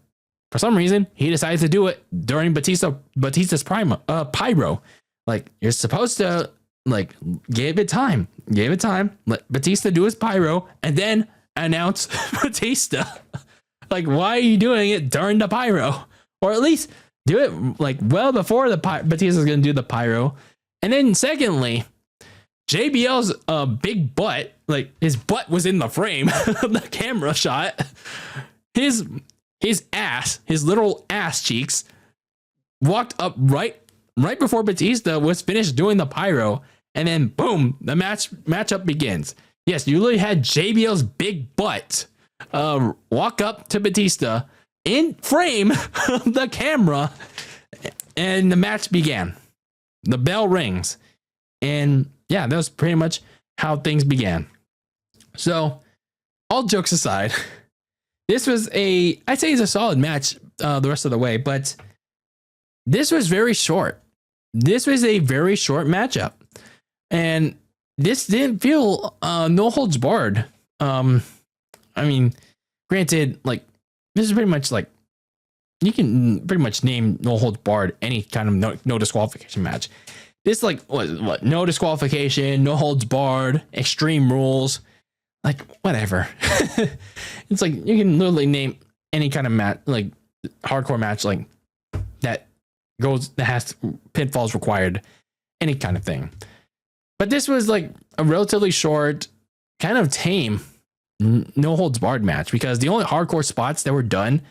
for some reason he decided to do it during Batista's pyro. Like, you're supposed to give it time, let Batista do his pyro, and then announce Batista. Like, why are you doing it during the pyro? Or at least do it well before the Batista's going to do the pyro. And then secondly, JBL's big butt, his butt was in the frame, the camera shot. His ass, his little ass cheeks, walked up right before Batista was finished doing the pyro, and then boom, the matchup begins. Yes, you literally had JBL's big butt walk up to Batista in frame of the camera, and the match began. The bell rings, and yeah, that was pretty much how things began. So, all jokes aside, this was I'd say it's a solid match the rest of the way, but this was very short. This was a very short matchup, and this didn't feel no holds barred. I mean, granted, this is pretty much you can pretty much name no holds barred any kind of no disqualification match. This what no disqualification, no holds barred, extreme rules, whatever. It's you can literally name any kind of match, hardcore match that has pinfalls required, any kind of thing. But this was a relatively short, kind of tame no holds barred match, because the only hardcore spots that were done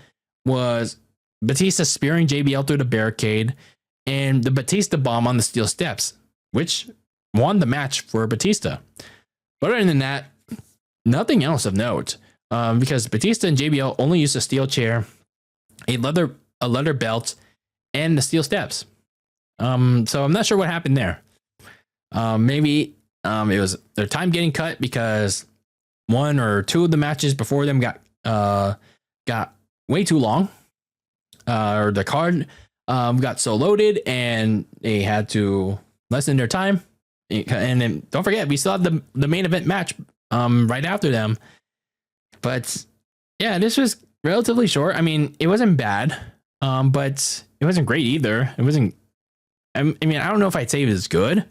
was Batista spearing JBL through the barricade, and the Batista bomb on the steel steps, which won the match for Batista. But other than that, nothing else of note, because Batista and JBL only used a steel chair, a leather belt, and the steel steps. So I'm not sure what happened there. Maybe it was their time getting cut because one or two of the matches before them got way too long, or the card got so loaded and they had to lessen their time. And then don't forget, we still had the main event match right after them. But yeah, this was relatively short. I mean, it wasn't bad, but it wasn't great either. It wasn't. I mean, I don't know if I'd say it was good.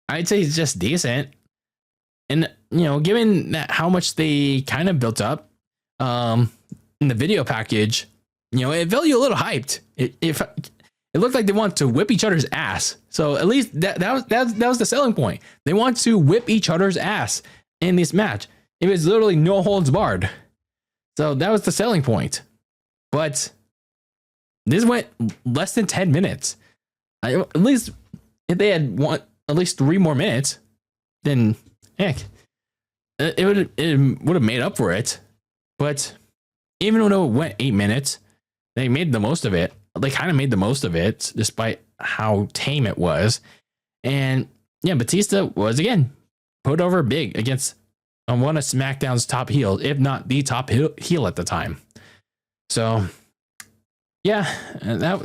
I'd say it's just decent. And given that how much they kind of built up in the video package, it felt you a little hyped. It looked like they wanted to whip each other's ass. So at least that was the selling point. They want to whip each other's ass in this match. It was literally no holds barred. So that was the selling point. But this went less than 10 minutes. At least if they had at least 3 more minutes, then heck, it would have made up for it. But even though it went 8 minutes, they made the most of it. They kind of made the most of it, despite how tame it was. And yeah, Batista was again put over big against one of SmackDown's top heels, if not the top heel at the time. So yeah, that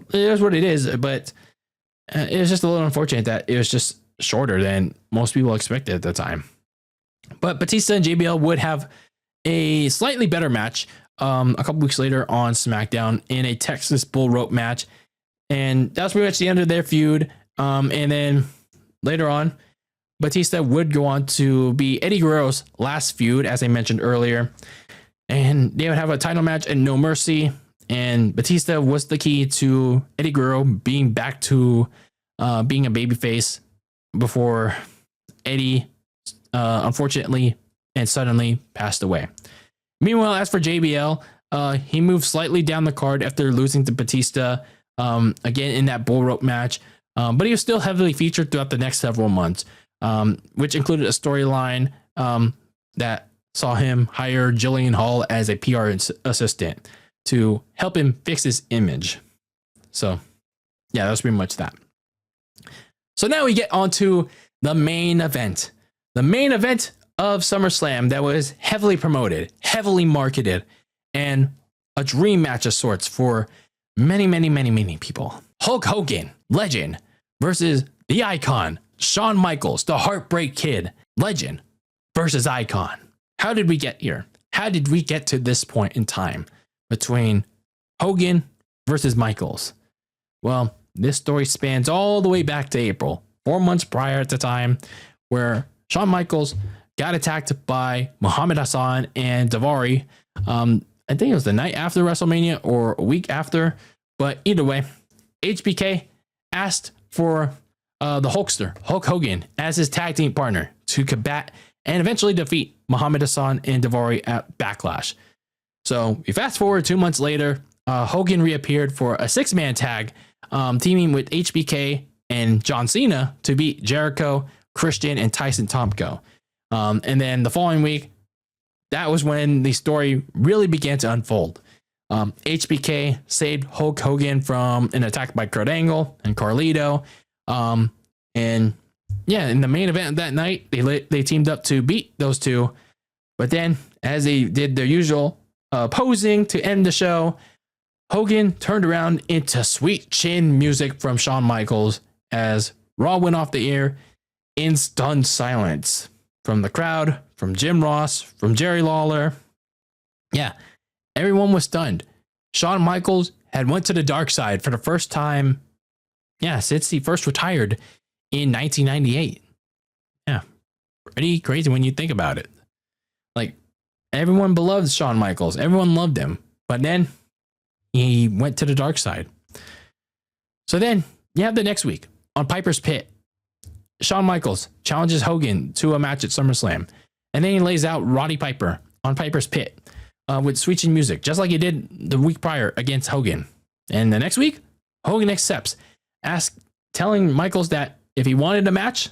it is what it is. But it was just a little unfortunate that it was just shorter than most people expected at the time. But Batista and JBL would have a slightly better match a couple weeks later on SmackDown in a Texas Bull Rope match. And that was pretty much the end of their feud. And then later on, Batista would go on to be Eddie Guerrero's last feud, as I mentioned earlier. And they would have a title match at No Mercy. And Batista was the key to Eddie Guerrero being back to being a babyface before Eddie, unfortunately and suddenly passed away. Meanwhile, as for JBL, he moved slightly down the card after losing to Batista again in that bull rope match. But he was still heavily featured throughout the next several months, which included a storyline that saw him hire Jillian Hall as a PR assistant to help him fix his image. So yeah, that was pretty much that. So now we get on to the main event. The main event of SummerSlam that was heavily promoted, heavily marketed, and a dream match of sorts for many people. Hulk Hogan, legend, versus the icon, Shawn Michaels, the Heartbreak Kid, legend, versus icon. How did we get here? How did we get to this point in time between Hogan versus Michaels? Well, this story spans all the way back to April, 4 months prior at the time, where Shawn Michaels got attacked by Muhammad Hassan and Daivari. I think it was the night after WrestleMania or a week after, but either way, HBK asked for the Hulkster, Hulk Hogan, as his tag team partner to combat and eventually defeat Muhammad Hassan and Daivari at Backlash. So we fast forward 2 months later, Hogan reappeared for a 6-man tag, teaming with HBK and John Cena to beat Jericho, Christian, and Tyson Tomko. And then the following week, that was when the story really began to unfold. HBK saved Hulk Hogan from an attack by Kurt Angle and Carlito. And yeah, in the main event that night, they teamed up to beat those two. But then, as they did their usual posing to end the show, Hogan turned around into sweet chin music from Shawn Michaels as Raw went off the air in stunned silence from the crowd, from Jim Ross, from Jerry Lawler. Yeah, everyone was stunned. Shawn Michaels had went to the dark side for the first time, since he first retired in 1998. Yeah, pretty crazy when you think about it. Like, everyone beloved Shawn Michaels. Everyone loved him. But then he went to the dark side. So then you have the next week on Piper's Pit. Shawn Michaels challenges Hogan to a match at SummerSlam. And then he lays out Roddy Piper on Piper's Pit, with switching music, just like he did the week prior against Hogan. And the next week, Hogan accepts, telling Michaels that if he wanted a match,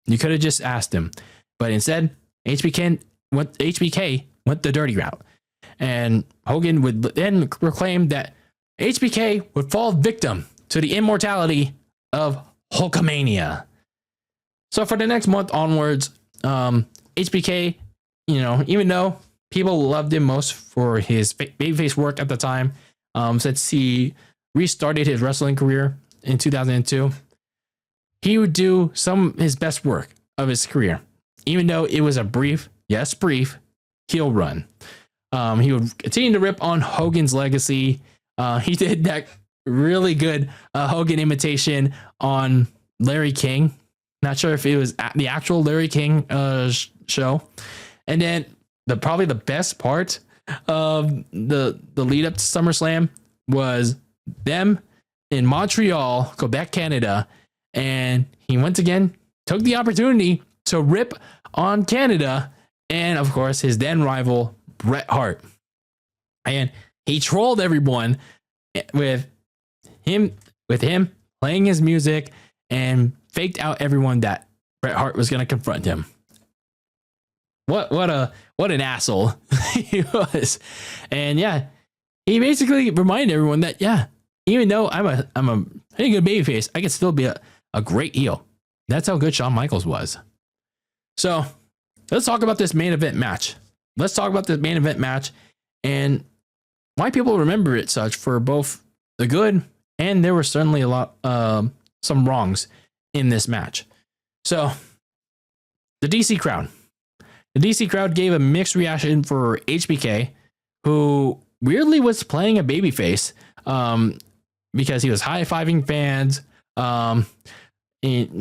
you could have just asked him. But instead, HBK went the dirty route. And Hogan would then proclaim that HBK would fall victim to the immortality of Hulkamania. So for the next month onwards, HBK, even though people loved him most for his babyface work at the time, since he restarted his wrestling career in 2002, he would do his best work of his career, even though it was a brief heel run. He would continue to rip on Hogan's legacy. He did that really good Hogan imitation on Larry King. Not sure if it was the actual Larry King show. And then probably the best part of the lead up to SummerSlam was them in Montreal, Quebec, Canada. And he once again took the opportunity to rip on Canada and, of course, his then rival, Bret Hart. And he trolled everyone with him playing his music and faked out everyone that Bret Hart was going to confront him. What an asshole he was. And yeah, he basically reminded everyone that, yeah, even though I'm a pretty good babyface, I can still be a great heel. That's how good Shawn Michaels was. So let's talk about this main event match. And why people remember it such for both the good, and there were certainly a lot, some wrongs in this match. So the DC crowd. The DC crowd gave a mixed reaction for HBK, who weirdly was playing a babyface, because he was high-fiving fans. And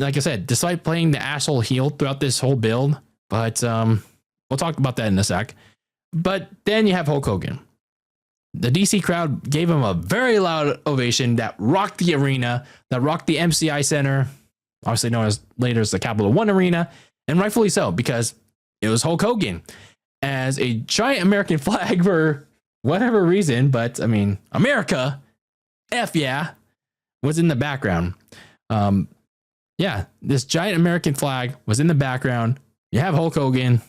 like I said, despite playing the asshole heel throughout this whole build, but we'll talk about that in a sec. But then you have Hulk Hogan. The DC crowd gave him a very loud ovation that rocked the arena, that rocked the MCI Center, obviously known as later as the Capital One Arena, and rightfully so, because it was Hulk Hogan as a giant American flag for whatever reason, but I mean, America, F yeah, was in the background. Yeah, this giant American flag was in the background. You have Hulk Hogan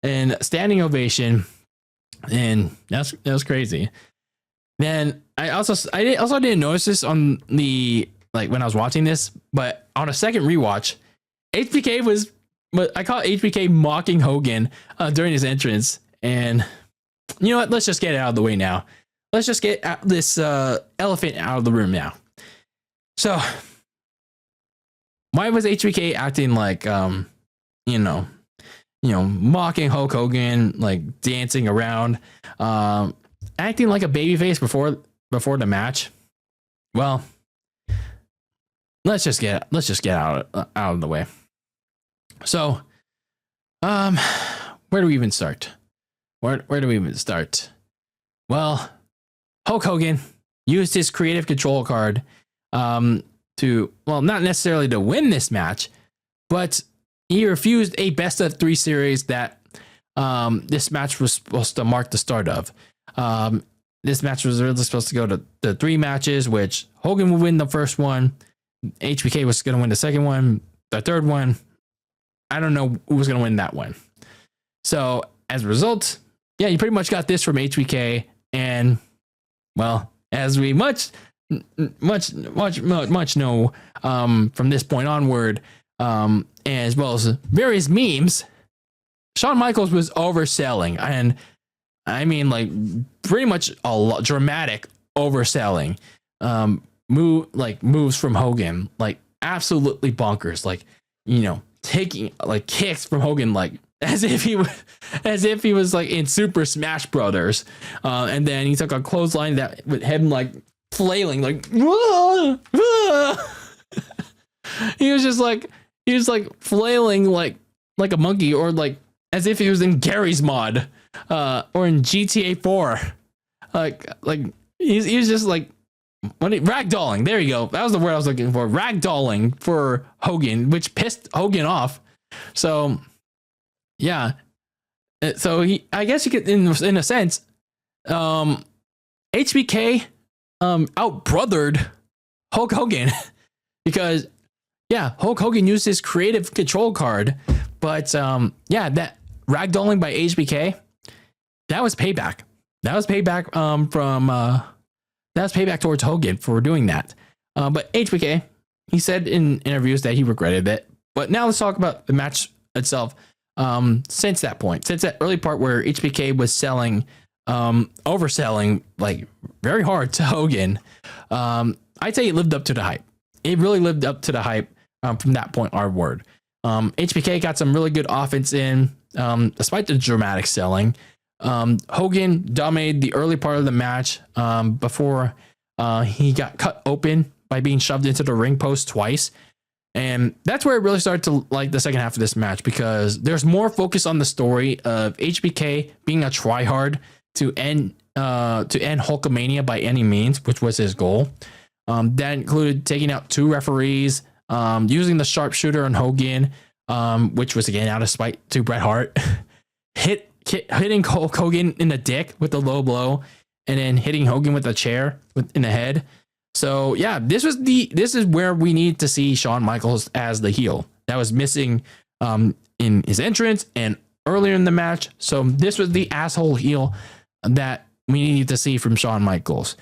and standing ovation, and that was crazy. Then I also didn't notice this on the, like, when I was watching this, but on a second rewatch, HBK was, I caught HBK mocking Hogan during his entrance, and you know what? Let's just get it out of the way now. Let's just get this elephant out of the room now. So, why was HBK acting like, mocking Hulk Hogan, like dancing around, acting like a babyface before the match? Well, let's just get out of the way. So, where do we even start? Where do we even start? Well, Hulk Hogan used his creative control card not necessarily to win this match, but he refused a best of 3 series that this match was supposed to mark the start of. This match was really supposed to go to the 3 matches, which Hogan would win the first one. HBK was going to win the second one. The third one, I don't know who was going to win that one. So as a result, yeah, you pretty much got this from HBK. And well, as we much know from this point onward, as well as various memes, Shawn Michaels was overselling, and I mean, like, pretty much a lot dramatic overselling. Moves from Hogan, like absolutely bonkers, like, taking like kicks from Hogan, like as if he was like in Super Smash Brothers, and then he took a clothesline that with him like flailing, like whoa, whoa. he was flailing like a monkey, or like as if he was in Gary's mod, or in GTA 4, like he was just like ragdolling. There you go. That was the word I was looking for. Ragdolling for Hogan, which pissed Hogan off. So, yeah. So I guess you could, in a sense, HBK outbrothered Hulk Hogan because Hulk Hogan used his creative control card, but that ragdolling by HBK, that was payback. That was payback towards Hogan for doing that. But HBK, he said in interviews that he regretted it. But now let's talk about the match itself. Since that point, since that early part where HBK was overselling like very hard to Hogan, I'd say it lived up to the hype. It really lived up to the hype from that point onward. HBK got some really good offense in, despite the dramatic selling. Hogan dominated the early part of the match before he got cut open by being shoved into the ring post twice. And that's where it really started to like the second half of this match, because there's more focus on the story of HBK being a tryhard to end Hulkamania by any means, which was his goal. That included taking out 2 referees, using the sharpshooter on Hogan, which was again out of spite to Bret Hart, hitting Hulk Hogan in the dick with a low blow, and then hitting Hogan with a chair in the head. So this is where we need to see Shawn Michaels as the heel. That was missing in his entrance and earlier in the match. So this was the asshole heel that we need to see from Shawn Michaels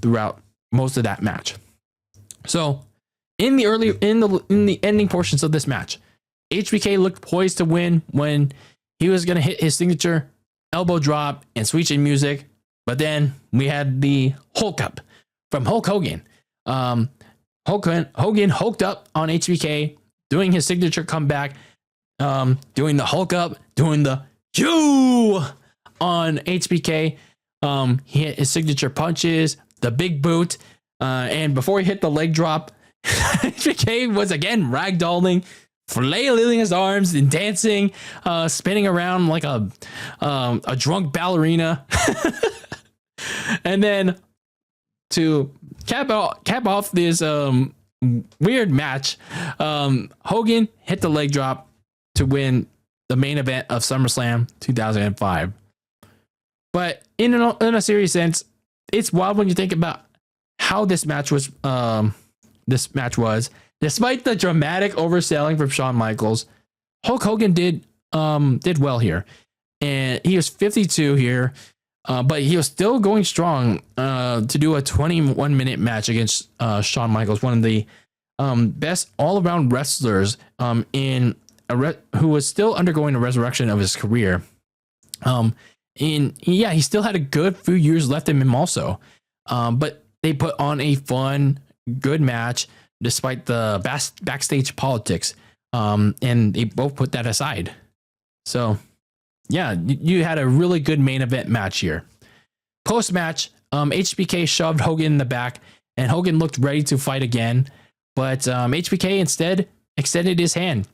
throughout most of that match. So in the ending portions of this match, HBK looked poised to win when he was going to hit his signature elbow drop and switching music. But then we had the Hulk up from Hulk Hogan. Hogan hulked up on HBK, doing his signature comeback, doing the Hulk up, doing the Jew on HBK. He hit his signature punches, the big boot, and before he hit the leg drop, HBK was again ragdolling, flailing his arms and dancing, spinning around like a drunk ballerina. And then to cap off this weird match, Hogan hit the leg drop to win the main event of SummerSlam 2005. But in a serious sense, it's wild when you think about how this match was. Despite the dramatic overselling from Shawn Michaels, Hulk Hogan did well here, and he was 52 here. But he was still going strong to do a 21-minute match against Shawn Michaels, one of the best all-around wrestlers who was still undergoing a resurrection of his career. He still had a good few years left in him also. But they put on a fun, good match despite the backstage politics. And they both put that aside. So you had a really good main event match here. Post-match, HBK shoved Hogan in the back, and Hogan looked ready to fight again. But HBK instead extended his hand,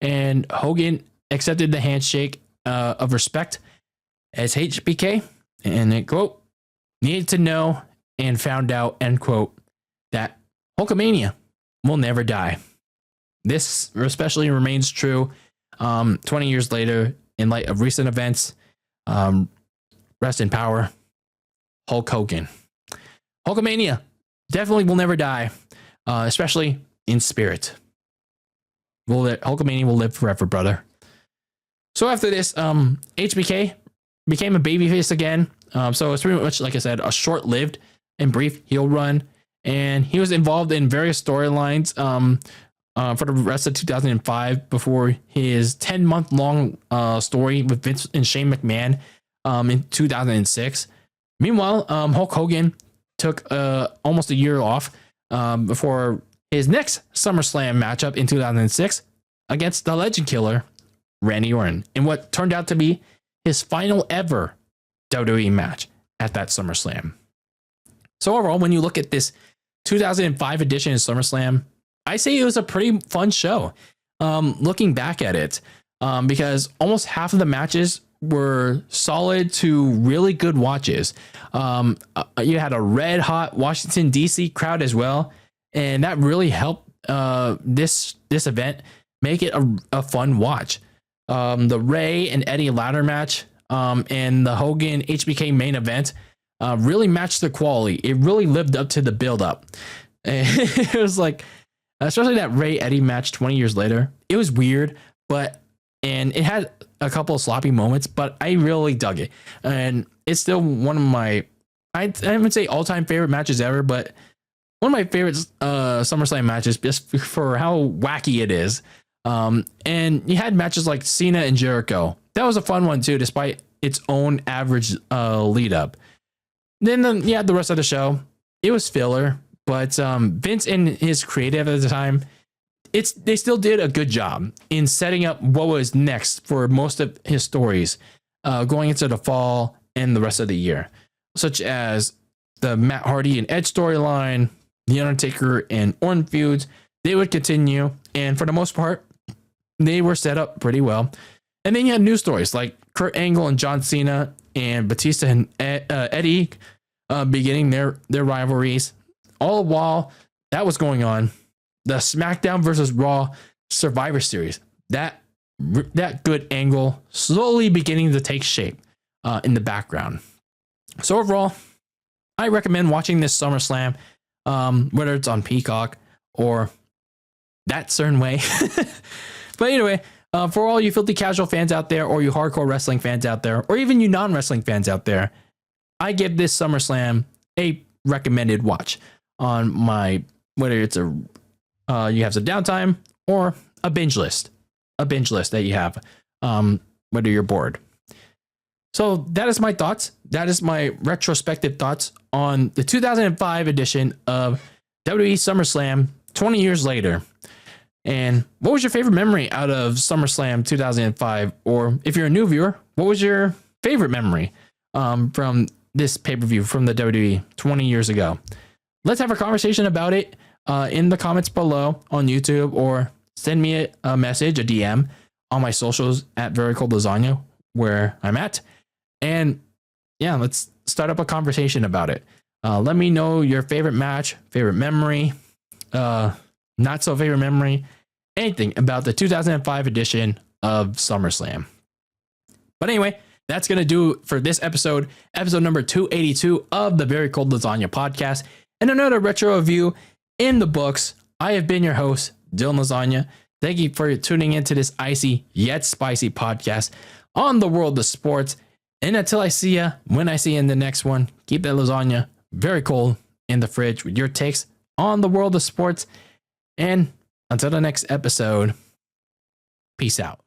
and Hogan accepted the handshake of respect as HBK, and it, quote, needed to know and found out, end quote, that Hulkamania will never die. This especially remains true 20 years later in light of recent events. Rest in power, Hulk Hogan. Hulkamania definitely will never die, especially in spirit. Hulkamania will live forever, brother. So after this, HBK became a babyface again. So it's pretty much, like I said, a short-lived and brief heel run. And he was involved in various storylines for the rest of 2005 before his 10-month-long story with Vince and Shane McMahon in 2006. Meanwhile, Hulk Hogan took almost a year off before his next SummerSlam matchup in 2006 against the Legend Killer, Randy Orton, in what turned out to be his final ever WWE match at that SummerSlam. So overall, when you look at this 2005 edition of SummerSlam, I say it was a pretty fun show. Looking back at it, because almost half of the matches were solid to really good watches. You had a red hot Washington DC crowd as well, and that really helped this event make it a fun watch. the Ray and Eddie ladder match, and the Hogan HBK main event really matched the quality. It really lived up to the build up. It was like, especially that Ray Eddie match 20 years later. It was weird, and it had a couple of sloppy moments, but I really dug it. And it's still one of my, I wouldn't say all-time favorite matches ever, but one of my favorite SummerSlam matches just for how wacky it is. And you had matches like Cena and Jericho. That was a fun one too, despite its own average lead up. Then the rest of the show, it was filler, but Vince and his creative at the time, they still did a good job in setting up what was next for most of his stories going into the fall and the rest of the year, such as the Matt Hardy and Edge storyline, the Undertaker and Orton feuds. They would continue, and for the most part, they were set up pretty well. And then you had news stories like Kurt Angle and John Cena and Batista and Eddie beginning their rivalries. All while that was going on, the SmackDown versus Raw Survivor Series, that good angle slowly beginning to take shape in the background. So overall, I recommend watching this SummerSlam, whether it's on Peacock or that certain way. But anyway, for all you filthy casual fans out there, or you hardcore wrestling fans out there, or even you non-wrestling fans out there, I give this SummerSlam a recommended watch on my, whether it's you have some downtime or a binge list that you have, whether you're bored. So that is my thoughts. That is my retrospective thoughts on the 2005 edition of WWE SummerSlam 20 years later. And what was your favorite memory out of SummerSlam 2005? Or if you're a new viewer, what was your favorite memory from this pay-per-view from the WWE 20 years ago? Let's have a conversation about it in the comments below on YouTube, or send me a message, a DM on my socials at Very Cold Lasagna, where I'm at. And yeah, let's start up a conversation about it. Let me know your favorite match, favorite memory, not so favorite memory, anything about the 2005 edition of SummerSlam. But anyway, that's going to do it for this episode number 282 of the Very Cold Lasagna podcast, and another retro review in the books. I have been your host, Dylan Lasagna. Thank you for tuning into this icy yet spicy podcast on the world of sports. And until I see ya, when I see you in the next one, keep that lasagna very cold in the fridge with your takes on the world of sports. And until the next episode, peace out.